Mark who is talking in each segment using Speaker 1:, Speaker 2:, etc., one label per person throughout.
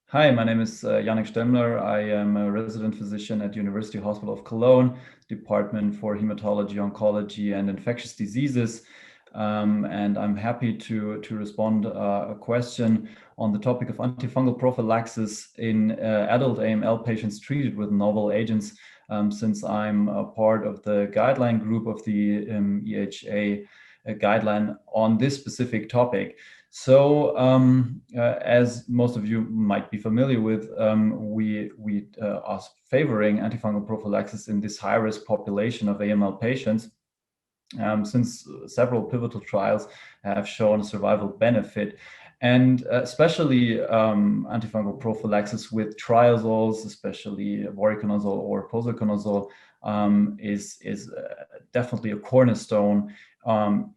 Speaker 1: Hi, my name is Jannik Stemler. I am a resident physician at University Hospital of Cologne, Department for Hematology, Oncology, and Infectious Diseases. And I'm happy to respond a question on the topic of antifungal prophylaxis in adult AML patients treated with novel agents, since I'm a part of the guideline group of the EHA guideline on this specific topic. So, as most of you might be familiar with, we are favoring antifungal prophylaxis in this high-risk population of AML patients, since several pivotal trials have shown survival benefit. And especially antifungal prophylaxis with triazoles, especially voriconazole or posaconazole, is definitely a cornerstone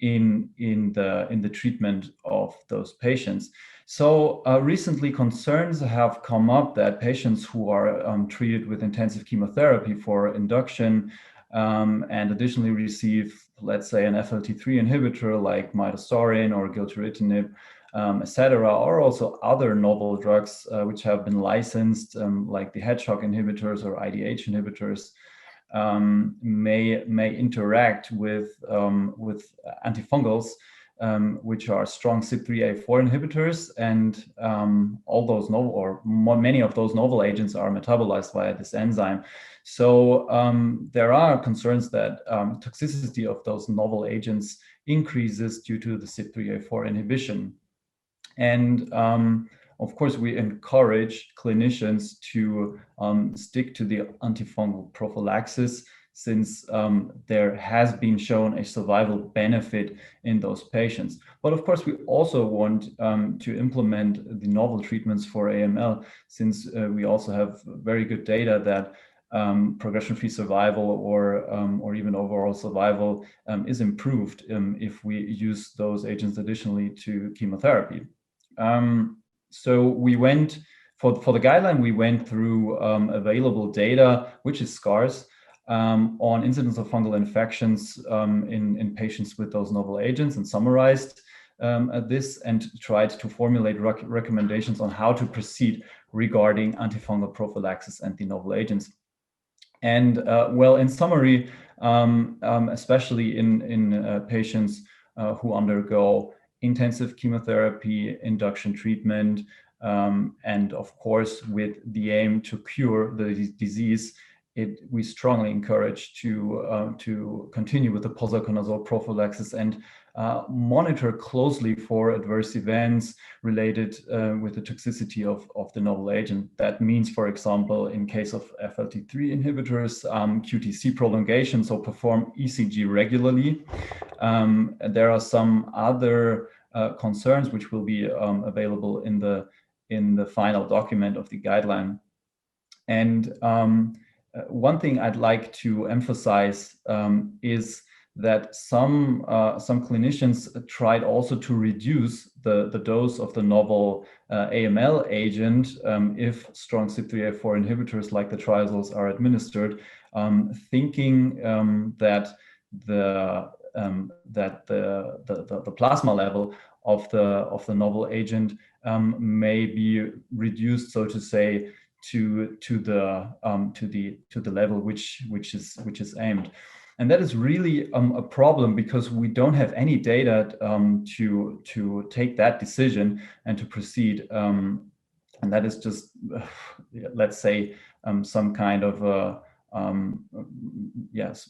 Speaker 1: in the treatment of those patients. So recently concerns have come up that patients who are treated with intensive chemotherapy for induction and additionally receive, let's say, an FLT3 inhibitor like midostaurin or gilteritinib, etc., or also other novel drugs which have been licensed, like the hedgehog inhibitors or IDH inhibitors, may interact with antifungals, which are strong CYP3A4 inhibitors, and all those novel or many of those novel agents are metabolized via this enzyme. So there are concerns that toxicity of those novel agents increases due to the CYP3A4 inhibition. And of course, we encourage clinicians to stick to the antifungal prophylaxis, since there has been shown a survival benefit in those patients. But of course, we also want to implement the novel treatments for AML, since we also have very good data that progression-free survival or even overall survival is improved if we use those agents additionally to chemotherapy. So we went for the guideline, we went through available data, which is scarce, on incidence of fungal infections in patients with those novel agents, and summarized this and tried to formulate recommendations on how to proceed regarding antifungal prophylaxis and the novel agents. And well, in summary, especially in patients who undergo intensive chemotherapy, induction treatment, and of course, with the aim to cure the disease, we strongly encourage to continue with the posaconazole prophylaxis and monitor closely for adverse events related with the toxicity of the novel agent. That means, for example, in case of FLT3 inhibitors, QTc prolongation, so perform ECG regularly. There are some other concerns which will be available in the final document of the guideline. And one thing I'd like to emphasize is that some clinicians tried also to reduce the dose of the novel AML agent if strong CYP3A4 inhibitors like the triazoles are administered, thinking that the plasma level of the novel agent may be reduced, so to say, to the level which is aimed. And that is really a problem, because we don't have any data to take that decision and to proceed. And that is just, let's say, some kind of a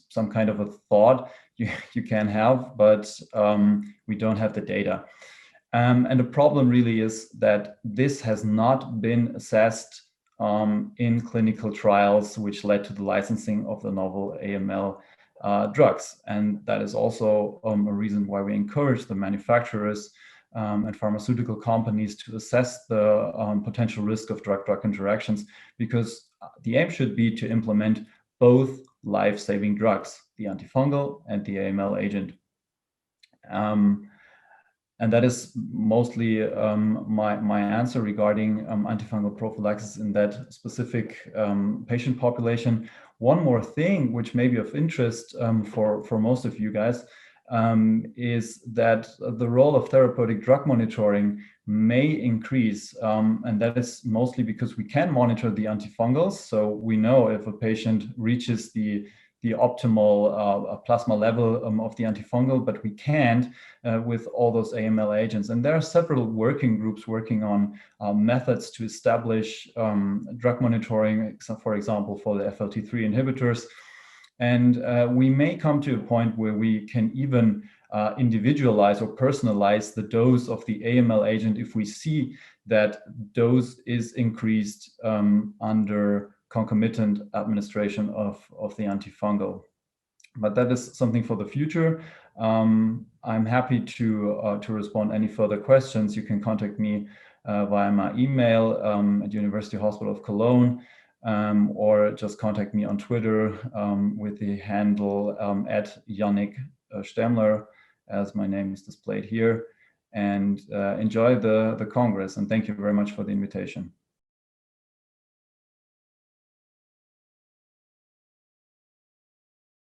Speaker 1: some kind of a thought you can have, but we don't have the data. And the problem really is that this has not been assessed in clinical trials, which led to the licensing of the novel AML drugs. And that is also a reason why we encourage the manufacturers and pharmaceutical companies to assess the potential risk of drug-drug interactions, because the aim should be to implement both life-saving drugs, the antifungal and the AML agent. And that is mostly my answer regarding antifungal prophylaxis in that specific patient population. One more thing, which may be of interest for most of you guys, is that the role of therapeutic drug monitoring may increase, and that is mostly because we can monitor the antifungals. So we know if a patient reaches the optimal plasma level of the antifungal, but we can't with all those AML agents. And there are several working groups working on methods to establish drug monitoring, for example, for the FLT3 inhibitors. And we may come to a point where we can even individualize or personalize the dose of the AML agent if we see that dose is increased under concomitant administration of the antifungal. But that is something for the future. I'm happy to respond any further questions. You can contact me via my email at University Hospital of Cologne, or just contact me on Twitter with the handle at Jannik Stemler, as my name is displayed here. And enjoy the Congress. And thank you very much for the invitation.